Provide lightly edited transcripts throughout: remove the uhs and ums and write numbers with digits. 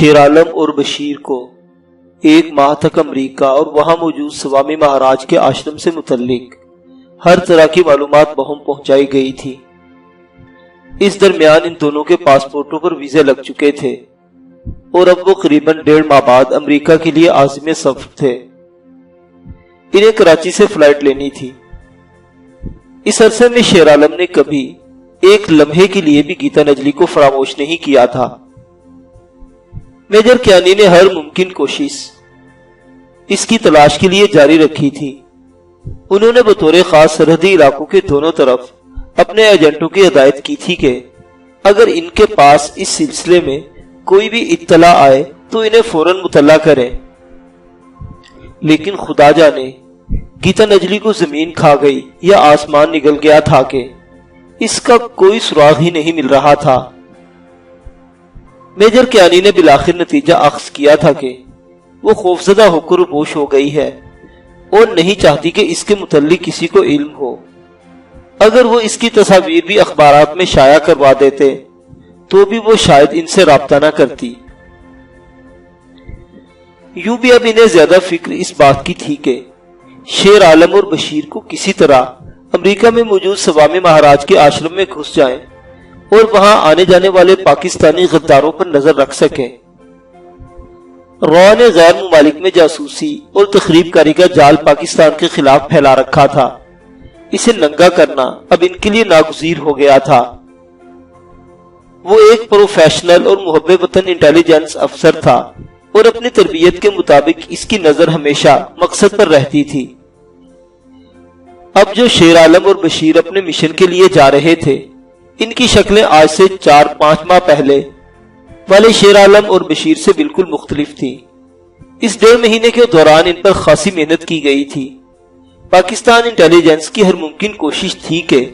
شیر عالم اور بشیر کو ایک ماہ تک امریکہ اور وہاں موجود سوامی مہاراج کے آشرم سے متعلق ہر طرح کی معلومات بہم پہنچائی گئی تھی۔ اس درمیان ان دونوں کے پاسپورٹوں پر ویزے لگ چکے تھے اور اب وہ قریباً 1.5 ماہ بعد امریکہ کے لیے عازم سفر تھے۔ انہیں کراچی سے فلائٹ لینی تھی۔ اس عرصے میں شیر عالم نے کبھی ایک لمحے کے لیے بھی گیتا نجلی کو فراموش نہیں کیا تھا۔ میجر کیانی نے ہر ممکن کوشش اس کی تلاش کے لیے جاری رکھی تھی۔ انہوں نے بطور خاص سرحدی علاقوں کے دونوں طرف اپنے ایجنٹوں کی ہدایت کی تھی کہ اگر ان کے پاس اس سلسلے میں کوئی بھی اطلاع آئے تو انہیں فوراً مطلع کریں، لیکن خدا جانے گیتا نجلی کو زمین کھا گئی یا آسمان نگل گیا تھا کہ اس کا کوئی سراغ ہی نہیں مل رہا تھا۔ میجر کیانی نے بالآخر نتیجہ اخذ کیا تھا کہ وہ خوفزدہ ہو کر روپوش ہو گئی ہے اور نہیں چاہتی کہ اس کے متعلق کسی کو علم ہو۔ اگر وہ اس کی تصاویر بھی اخبارات میں شائع کروا دیتے تو بھی وہ شاید ان سے رابطہ نہ کرتی۔ یوں بھی اب انہیں زیادہ فکر اس بات کی تھی کہ شیر عالم اور بشیر کو کسی طرح امریکہ میں موجود سوامی مہاراج کے آشرم میں گھس جائیں اور وہاں آنے جانے والے پاکستانی غداروں پر نظر رکھ سکیں۔ را نے غیر ممالک میں جاسوسی اور تخریب کاری کا جال پاکستان کے خلاف پھیلا رکھا تھا۔ اسے ننگا کرنا اب ان کے لیے ناگزیر ہو گیا تھا۔ وہ ایک پروفیشنل اور محب وطن انٹیلیجنس افسر تھا اور اپنی تربیت کے مطابق اس کی نظر ہمیشہ مقصد پر رہتی تھی۔ اب جو شیر عالم اور بشیر اپنے مشن کے لیے جا رہے تھے، ان کی شکلیں آج سے 4-5 ماہ پہلے والے شیر عالم اور بشیر سے بالکل مختلف تھی۔ اس 1.5 مہینے کے دوران ان پر خاصی محنت کی گئی تھی۔ پاکستان انٹیلیجنس کی ہر ممکن کوشش تھی کہ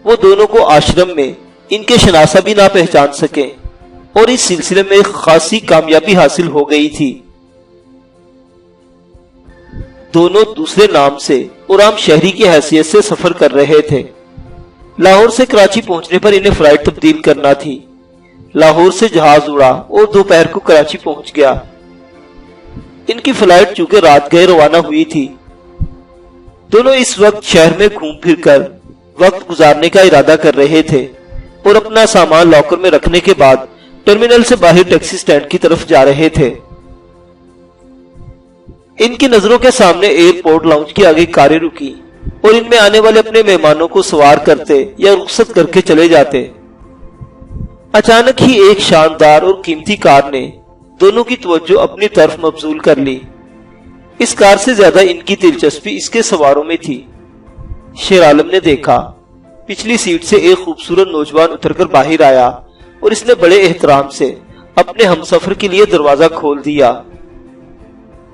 وہ دونوں کو آشرم میں ان کے شناسہ بھی نہ پہچان سکیں، اور اس سلسلے میں خاصی کامیابی حاصل ہو گئی تھی۔ دونوں دوسرے نام سے اور عام شہری کی حیثیت سے سفر کر رہے تھے۔ لاہور سے کراچی پہنچنے پر انہیں فلائٹ تبدیل کرنا تھی۔ لاہور سے جہاز اڑا اور دوپہر کو کراچی پہنچ گیا۔ ان کی فلائٹ چونکہ رات گئے روانہ ہوئی تھی، دونوں اس وقت شہر میں گھوم پھر کر وقت گزارنے کا ارادہ کر رہے تھے اور اپنا سامان لاکر میں رکھنے کے بعد ٹرمینل سے باہر ٹیکسی سٹینڈ کی طرف جا رہے تھے۔ ان کی نظروں کے سامنے ایئرپورٹ لاؤنج کی آگے کاریں رکی اور ان میں آنے والے اپنے مہمانوں کو سوار کرتے یا رخصت کر کے چلے جاتے۔ اچانک ہی ایک شاندار اور قیمتی کار نے دونوں کی توجہ اپنی طرف مبذول کر لی۔ اس کار سے زیادہ ان کی دلچسپی اس کے سواروں میں تھی۔ شیر عالم نے دیکھا پچھلی سیٹ سے ایک خوبصورت نوجوان اتر کر باہر آیا اور اس نے بڑے احترام سے اپنے ہمسفر کے لیے دروازہ کھول دیا۔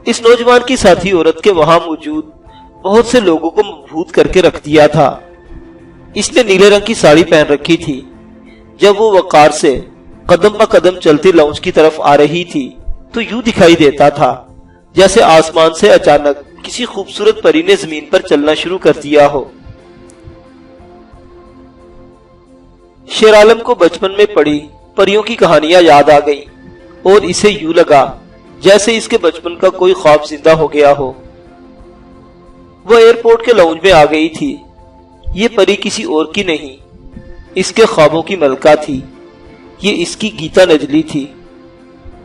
اس نوجوان کی ساتھی عورت کے وہاں موجود بہت سے لوگوں کو مبہوت کر کے رکھ دیا تھا۔ اس نے نیلے رنگ کی ساڑی پہن رکھی تھی۔ جب وہ وقار سے قدم بہ قدم چلتی لاؤنج کی طرف آ رہی تھی تو یوں دکھائی دیتا تھا جیسے آسمان سے اچانک کسی خوبصورت پری نے زمین پر چلنا شروع کر دیا ہو۔ شیر عالم کو بچپن میں پڑھی پریوں کی کہانیاں یاد آ گئیں اور اسے یوں لگا جیسے اس کے بچپن کا کوئی خواب زندہ ہو گیا ہو۔ وہ ایئرپورٹ کے لاؤنج میں آ گئی تھی۔ یہ پری کسی اور کی نہیں، اس کے خوابوں کی ملکہ تھی۔ یہ اس کی گیتا نجلی تھی،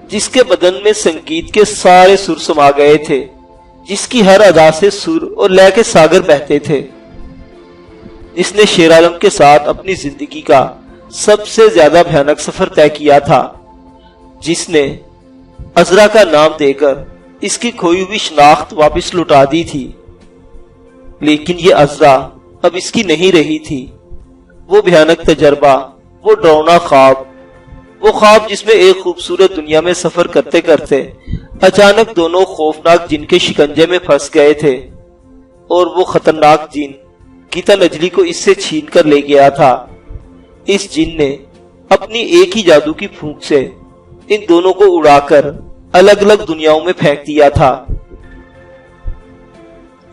جس کے بدن میں سنگیت کے سارے سر سما گئے تھے، جس کی ہر ادا سے سر اور لے کے ساگر بہتے تھے، جس نے شیر عالم کے ساتھ اپنی زندگی کا سب سے زیادہ بھیانک سفر طے کیا تھا، جس نے عذرا کا نام دے کر اس کی کھوئی ہوئی شناخت واپس لوٹا دی تھی۔ لیکن یہ عذرا اب اس کی نہیں رہی تھی۔ وہ بھیانک تجربہ، وہ ڈراؤنا خواب، وہ خواب جس میں ایک خوبصورت دنیا میں سفر کرتے کرتے اچانک دونوں خوفناک جن کے شکنجے میں پھنس گئے تھے، اور وہ خطرناک جن گیتا نجلی کو اس سے چھین کر لے گیا تھا۔ اس جن نے اپنی ایک ہی جادو کی پھونک سے ان دونوں کو اڑا کر الگ الگ دنیاؤں میں پھینک دیا تھا۔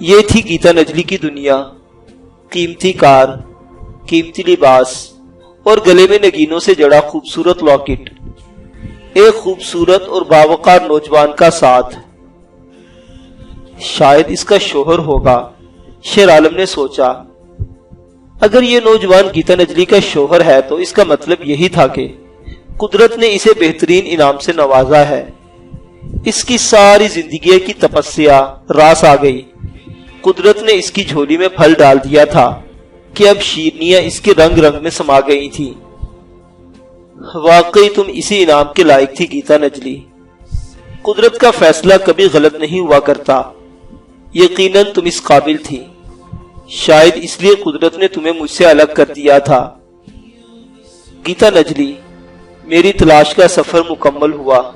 یہ تھی گیتا نجلی کی دنیا، قیمتی کار، قیمتی لباس اور گلے میں نگینوں سے جڑا خوبصورت لاکٹ۔ ایک خوبصورت اور باوقار نوجوان کا ساتھ، شاید اس کا شوہر ہوگا، شیر عالم نے سوچا۔ اگر یہ نوجوان گیتا نجلی کا شوہر ہے تو اس کا مطلب یہی تھا کہ قدرت نے اسے بہترین انعام سے نوازا ہے۔ اس کی ساری زندگی کی تپسیا راس آ گئی۔ قدرت نے اس کی جھولی میں پھل ڈال دیا تھا کہ اب شیرنیاں اس کے رنگ رنگ میں سما گئی تھی۔ واقعی تم اسی انعام کے لائق تھی گیتا نجلی۔ قدرت کا فیصلہ کبھی غلط نہیں ہوا کرتا۔ یقیناً تم اس قابل تھی، شاید اس لیے قدرت نے تمہیں مجھ سے الگ کر دیا تھا۔ گیتا نجلی، میری تلاش کا سفر مکمل ہوا۔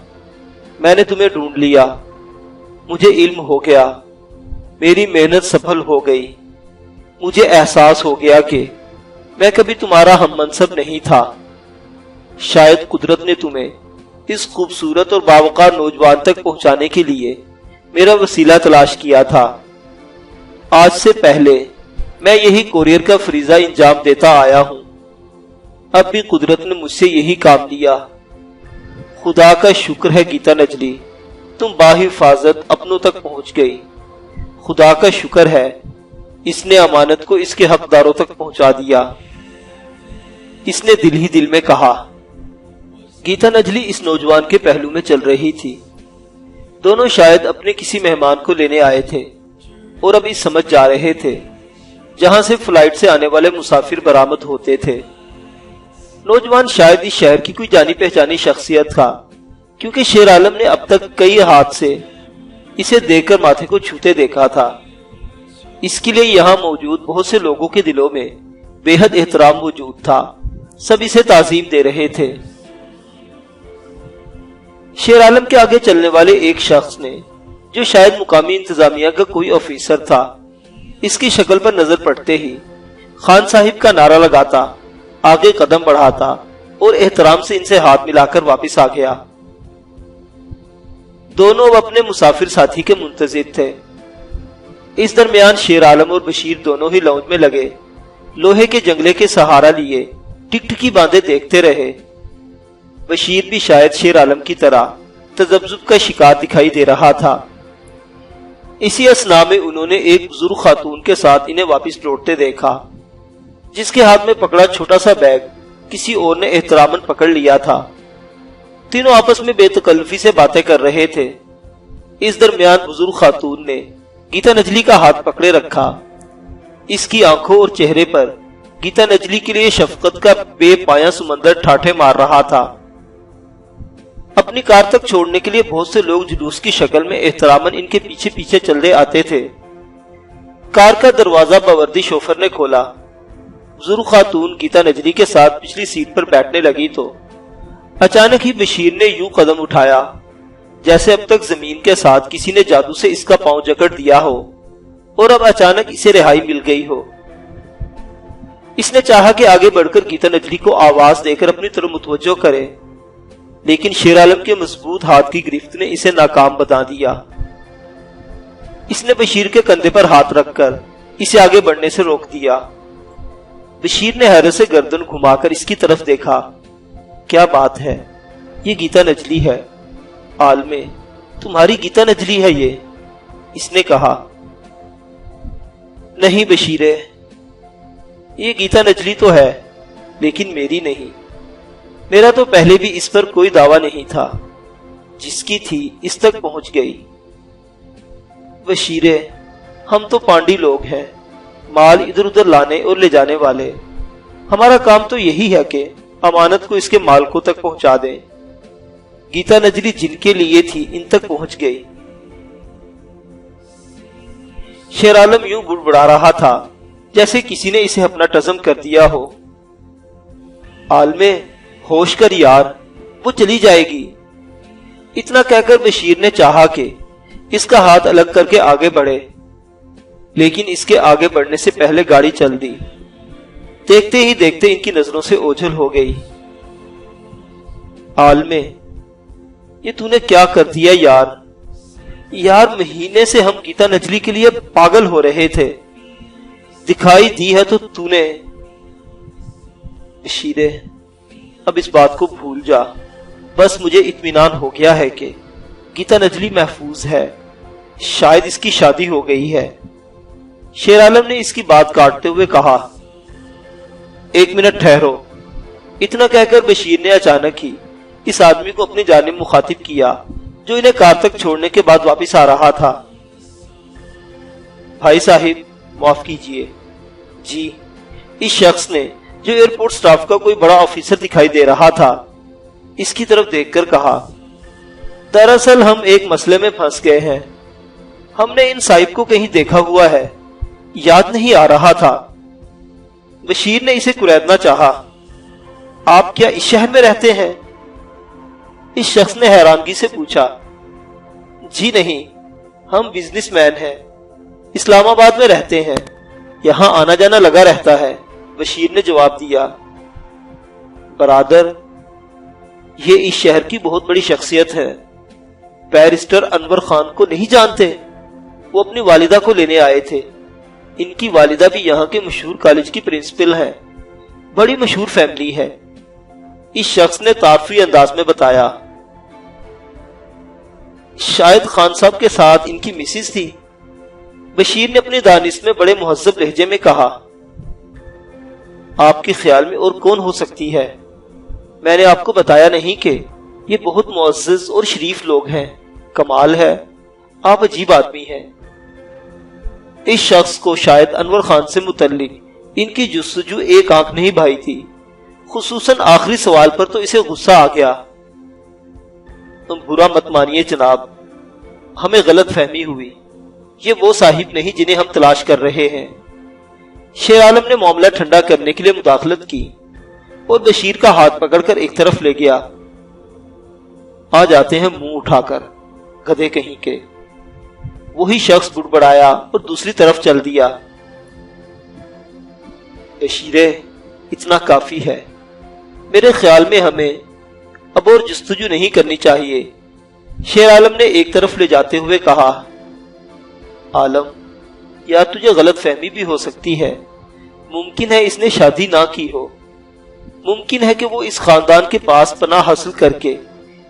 میں نے تمہیں ڈھونڈ لیا، مجھے علم ہو گیا، میری محنت سفل ہو گئی۔ مجھے احساس ہو گیا کہ میں کبھی تمہارا ہم منصب نہیں تھا۔ شاید قدرت نے تمہیں اس خوبصورت اور باوقار نوجوان تک پہنچانے کے لیے میرا وسیلہ تلاش کیا تھا۔ آج سے پہلے میں یہی کوریئر کا فریضہ انجام دیتا آیا ہوں۔ اب بھی قدرت نے مجھ سے یہی کام لیا۔ خدا کا شکر ہے گیتا نجلی، تم باحفاظت اپنوں تک پہنچ گئی۔ خدا کا شکر ہے اس نے امانت کو اس کے حقداروں تک پہنچا دیا۔ اس نے دل ہی دل میں کہا۔ گیتا نجلی اس نوجوان کے پہلو میں چل رہی تھی۔ دونوں شاید اپنے کسی مہمان کو لینے آئے تھے اور اب اس سمجھ جا رہے تھے جہاں سے فلائٹ سے آنے والے مسافر برآمد ہوتے تھے۔ نوجوان شاید اس شہر کی کوئی جانی پہچانی شخصیت تھا، کیونکہ شیر عالم نے اب تک کئی ہاتھ سے اسے دیکھ کر ماتھے کو چھوتے دیکھا تھا۔ اس کے لیے یہاں موجود بہت سے لوگوں کے دلوں میں بے حد احترام موجود تھا۔ سب اسے تعظیم دے رہے تھے۔ شیر عالم کے آگے چلنے والے ایک شخص نے، جو شاید مقامی انتظامیہ کا کوئی آفیسر تھا، اس کی شکل پر نظر پڑتے ہی خان صاحب کا نعرہ لگاتا، آگے قدم بڑھاتا اور احترام سے ان سے ہاتھ ملا کر واپس آ گیا۔ دونوں اپنے مسافر ساتھی کے منتظر تھے۔ اس درمیان شیر عالم اور بشیر دونوں ہی لاؤنج میں لگے لوہے کے جنگلے کے سہارا لیے ٹکٹکی باندھے دیکھتے رہے۔ بشیر بھی شاید شیر عالم کی طرح تذبذب کا شکار دکھائی دے رہا تھا۔ اسی اثناء میں انہوں نے ایک بزرگ خاتون کے ساتھ انہیں واپس لوٹتے دیکھا، جس کے ہاتھ میں پکڑا چھوٹا سا بیگ کسی اور نے احتراماً پکڑ لیا تھا۔ تینوں آپس میں بے تکلفی سے باتیں کر رہے تھے۔ اس درمیان بزرگ خاتون نے گیتا نجلی کا ہاتھ پکڑے رکھا۔ اس کی آنکھوں اور چہرے پر گیتا نجلی کے لیے شفقت کا بے پایاں سمندر ٹھاٹھے مار رہا تھا۔ اپنی کار تک چھوڑنے کے لیے بہت سے لوگ جلوس کی شکل میں احتراماً ان کے پیچھے پیچھے چلتے آتے تھے۔ کار کا دروازہ باوردی شوفر نے کھولا۔ بزرگ خاتون گیتا نجلی کے ساتھ پچھلی سیٹ پر بیٹھنے لگی تو اچانک ہی بشیر نے یوں قدم اٹھایا جیسے اب تک زمین کے ساتھ کسی نے جادو سے اس کا پاؤں جکڑ دیا ہو اور اب اچانک اسے رہائی مل گئی ہو۔ اس نے چاہا کہ آگے بڑھ کر گیتا نجلی کو آواز دے کر اپنی طرف متوجہ کرے، لیکن شیر عالم کے مضبوط ہاتھ کی گرفت نے اسے ناکام بتا دیا۔ اس نے بشیر کے کندھے پر ہاتھ رکھ کر اسے آگے بڑھنے سے روک دیا۔ بشیر نے حیرت سے گردن گھما کر اس کی طرف دیکھا۔ کیا بات ہے، یہ گیتا نجلی ہے۔ عالمے، تمہاری گیتا نجلی ہے یہ؟ اس نے کہا۔ نہیں بشیرے، یہ گیتا نجلی تو ہے لیکن میری نہیں۔ میرا تو پہلے بھی اس پر کوئی دعویٰ نہیں تھا، جس کی تھی اس تک پہنچ گئی۔ بشیرے، ہم تو پانڈی لوگ ہیں، مال ادھر ادھر لانے اور لے جانے والے۔ ہمارا کام تو یہی ہے کہ امانت کو اس کے مالکوں تک پہنچا دیں۔ گیتا نجلی جن کے لیے تھی ان تک پہنچ گئی۔ شیر عالم یوں بڑبڑا رہا تھا جیسے کسی نے اسے اپنا ٹزم کر دیا ہو۔ عالمے، ہوش کر یار، وہ چلی جائے گی۔ اتنا کہہ کر بشیر نے چاہا کہ اس کا ہاتھ الگ کر کے آگے بڑھے، لیکن اس کے آگے بڑھنے سے پہلے گاڑی چل دی۔ دیکھتے ہی دیکھتے ان کی نظروں سے اوجھل ہو گئی۔ عالمے، یہ تو نے کیا کر دیا یار؟ یار، مہینے سے ہم گیتا نجلی کے لیے پاگل ہو رہے تھے، دکھائی دی ہے تو نے۔ بشیرے، اب اس بات کو بھول جا، بس مجھے اطمینان ہو گیا ہے کہ گیتا نجلی محفوظ ہے، شاید اس کی شادی ہو گئی ہے۔ شیر عالم نے اس کی بات کاٹتے ہوئے کہا، ایک منٹ ٹھہرو۔ اتنا کہہ کر بشیر نے اچانک ہی اس آدمی کو اپنی جانب مخاطب کیا جو انہیں کار تک چھوڑنے کے بعد واپس آ رہا تھا۔ بھائی صاحب معاف کیجئے۔ جی، اس شخص نے جو ایئرپورٹ سٹاف کا کوئی بڑا آفیسر دکھائی دے رہا تھا اس کی طرف دیکھ کر کہا، دراصل ہم ایک مسئلے میں پھنس گئے ہیں۔ ہم نے ان صاحب کو کہیں دیکھا ہوا ہے، یاد نہیں آ رہا تھا۔ بشیر نے اسے کریدنا چاہا، آپ کیا اس شہر میں رہتے ہیں؟ اس شخص نے حیرانگی سے پوچھا، جی نہیں، ہم بزنس مین ہیں، اسلام آباد میں رہتے ہیں، یہاں آنا جانا لگا رہتا ہے، بشیر نے جواب دیا۔ برادر، یہ اس شہر کی بہت بڑی شخصیت ہے، بیرسٹر انور خان کو نہیں جانتے؟ وہ اپنی والدہ کو لینے آئے تھے۔ ان کی والدہ بھی یہاں کے مشہور کالج کی پرنسپل ہے، بڑی مشہور فیملی ہے، اس شخص نے تعارفی انداز میں بتایا۔ شاید خان صاحب کے ساتھ ان کی مسز تھی، بشیر نے اپنی دانش میں بڑے مہذب لہجے میں کہا۔ آپ کے خیال میں اور کون ہو سکتی ہے؟ میں نے آپ کو بتایا نہیں کہ یہ بہت معزز اور شریف لوگ ہیں؟ کمال ہے، آپ عجیب آدمی ہیں۔ اس شخص کو شاید انور خان سے متعلق ان کی جستجو ایک آنکھ نہیں بھائی تھی، خصوصاً آخری سوال پر تو اسے غصہ آ گیا۔ تم برا مت مانیے جناب، ہمیں غلط فہمی ہوئی، یہ وہ صاحب نہیں جنہیں ہم تلاش کر رہے ہیں۔ شیر عالم نے معاملہ ٹھنڈا کرنے کے لیے مداخلت کی اور بشیر کا ہاتھ پکڑ کر ایک طرف لے گیا۔ آ جاتے ہیں منہ اٹھا کر، گدھے کہیں کے۔ وہی شخص بڑبڑایا اور دوسری طرف چل دیا۔ بشیرے، اتنا کافی ہے، میرے خیال میں ہمیں اب اور جستجو نہیں کرنی چاہیے، شیر عالم نے ایک طرف لے جاتے ہوئے کہا۔ عالم، یا تجھے غلط فہمی بھی ہو سکتی ہے، ممکن ہے اس نے شادی نہ کی ہو، ممکن ہے کہ وہ اس خاندان کے پاس پناہ حاصل کر کے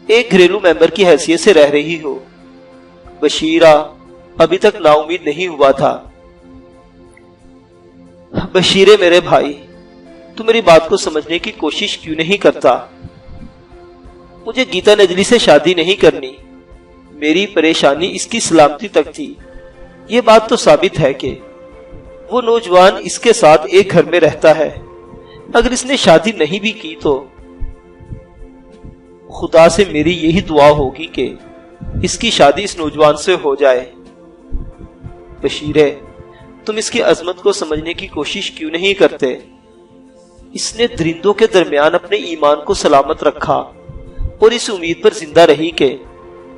ایک گھریلو ممبر کی حیثیت سے رہ رہی ہو۔ بشیرہ ابھی تک نا امید نہیں ہوا تھا۔ بشیرے میرے بھائی، تو میری بات کو سمجھنے کی کوشش کیوں نہیں کرتا؟ مجھے گیتا نجلی سے شادی نہیں کرنی، میری پریشانی اس کی سلامتی تک تھی۔ یہ بات تو ثابت ہے کہ وہ نوجوان اس کے ساتھ ایک گھر میں رہتا ہے، اگر اس نے شادی نہیں بھی کی تو خدا سے میری یہی دعا ہوگی کہ اس کی شادی اس نوجوان سے ہو جائے۔ بشیرے، تم اس کی عظمت کو سمجھنے کی کوشش کیوں نہیں کرتے؟ اس نے درندوں کے درمیان اپنے ایمان کو سلامت رکھا اور اس امید پر زندہ رہی کہ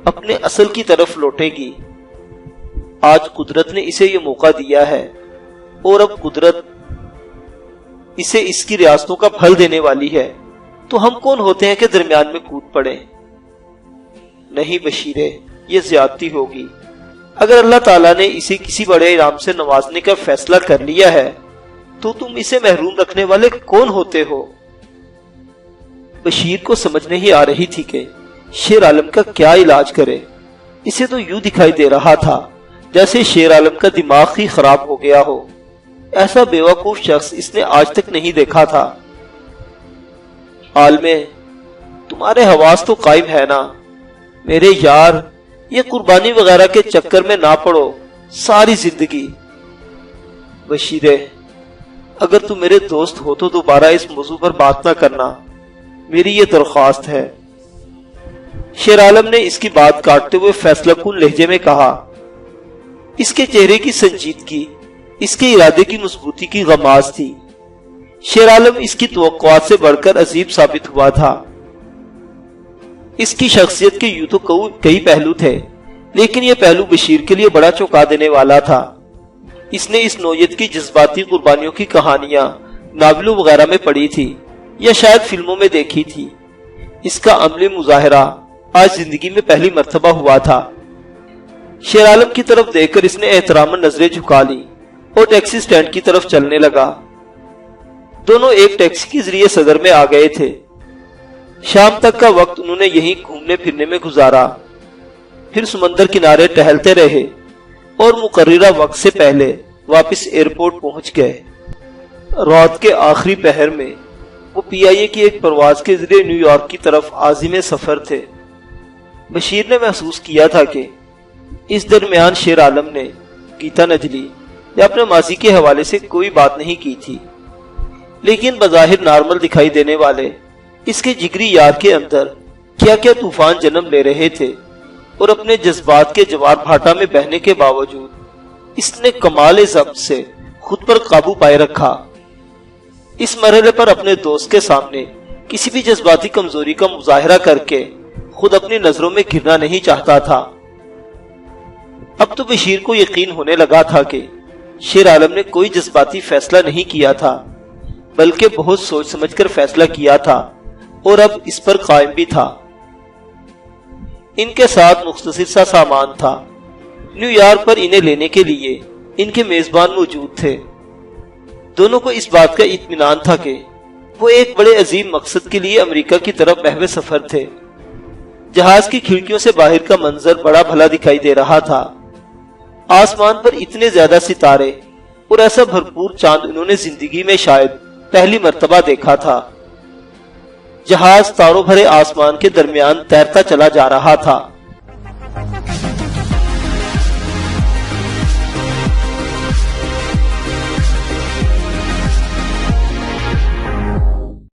اپنے اصل کی طرف لوٹے گی۔ آج قدرت نے اسے یہ موقع دیا ہے اور اب قدرت اسے اس کی ریاستوں کا پھل دینے والی ہے، تو ہم کون ہوتے ہیں کہ درمیان میں کود پڑے؟ نہیں بشیرے، یہ زیادتی ہوگی۔ اگر اللہ تعالیٰ نے اسے کسی بڑے انعام سے نوازنے کا فیصلہ کر لیا ہے تو تم اسے محروم رکھنے والے کون ہوتے ہو؟ بشیر کو سمجھ نہیں آ رہی تھی کہ شیر عالم کا کیا علاج کرے۔ اسے تو یوں دکھائی دے رہا تھا جیسے شیر عالم کا دماغ ہی خراب ہو گیا ہو۔ ایسا بیوقوف شخص اس نے آج تک نہیں دیکھا تھا۔ عالمے، تمہارے حواس تو قائم ہے نا؟ میرے یار، یہ قربانی وغیرہ کے چکر میں نہ پڑو ساری زندگی۔ بشیرے، اگر تم میرے دوست ہو تو دوبارہ اس موضوع پر بات نہ کرنا، میری یہ درخواست ہے۔ شیر عالم نے اس کی بات کاٹتے ہوئے فیصلہ کن لہجے میں کہا۔ اس کے چہرے کی سنجیدگی اس کے ارادے کی مضبوطی کی غماز تھی۔ شیر عالم اس کی توقعات سے بڑھ کر عجیب ثابت ہوا تھا۔ اس کی شخصیت کے یوں تو کئی پہلو تھے، لیکن یہ پہلو بشیر کے لیے بڑا چونکا دینے والا تھا۔ اس نے اس نوعیت کی جذباتی قربانیوں کی کہانیاں ناولوں وغیرہ میں پڑھی تھی یا شاید فلموں میں دیکھی تھی۔ اس کا عملی مظاہرہ آج زندگی میں پہلی مرتبہ ہوا تھا۔ شیر عالم کی طرف دیکھ کر اس نے احتراماً نظریں جھکا لی اور ٹیکسی سٹینڈ کی طرف چلنے لگا۔ دونوں ایک ٹیکسی کے ذریعے صدر میں آ گئے تھے۔ شام تک کا وقت انہوں نے یہیں گھومنے پھرنے میں گزارا، پھر سمندر کنارے ٹہلتے رہے اور مقررہ وقت سے پہلے واپس ایئرپورٹ پہنچ گئے۔ رات کے آخری پہر میں وہ PIA کی ایک پرواز کے ذریعے نیو یارک کی طرف عازم سفر تھے۔ بشیر نے محسوس کیا تھا کہ اس درمیان شیر عالم نے گیتا نجلی یا اپنے ماضی کے حوالے سے کوئی بات نہیں کی تھی، لیکن بظاہر نارمل دکھائی دینے والے اس کے جگری یار کے اندر کیا کیا طوفان جنم لے رہے تھے، اور اپنے جذبات کے جوار بھاٹا میں بہنے کے باوجود اس نے کمال ضبط سے خود پر قابو پائے رکھا۔ اس مرحلے پر اپنے دوست کے سامنے کسی بھی جذباتی کمزوری کا مظاہرہ کر کے خود اپنی نظروں میں گرنا نہیں چاہتا تھا۔ اب تو بشیر کو یقین ہونے لگا تھا کہ شیر عالم نے کوئی جذباتی فیصلہ نہیں کیا تھا، بلکہ بہت سوچ سمجھ کر فیصلہ کیا تھا اور اب اس پر قائم بھی تھا۔ ان کے ساتھ مختصر سا سامان تھا۔ نیو یارک پر انہیں لینے کے لیے ان کے میزبان موجود تھے۔ دونوں کو اس بات کا اطمینان تھا کہ وہ ایک بڑے عظیم مقصد کے لیے امریکہ کی طرف محو سفر تھے۔ جہاز کی کھڑکیوں سے باہر کا منظر بڑا بھلا دکھائی دے رہا تھا۔ آسمان پر اتنے زیادہ ستارے اور ایسا بھرپور چاند انہوں نے زندگی میں شاید پہلی مرتبہ دیکھا تھا۔ جہاز تاروں بھرے آسمان کے درمیان تیرتا چلا جا رہا تھا۔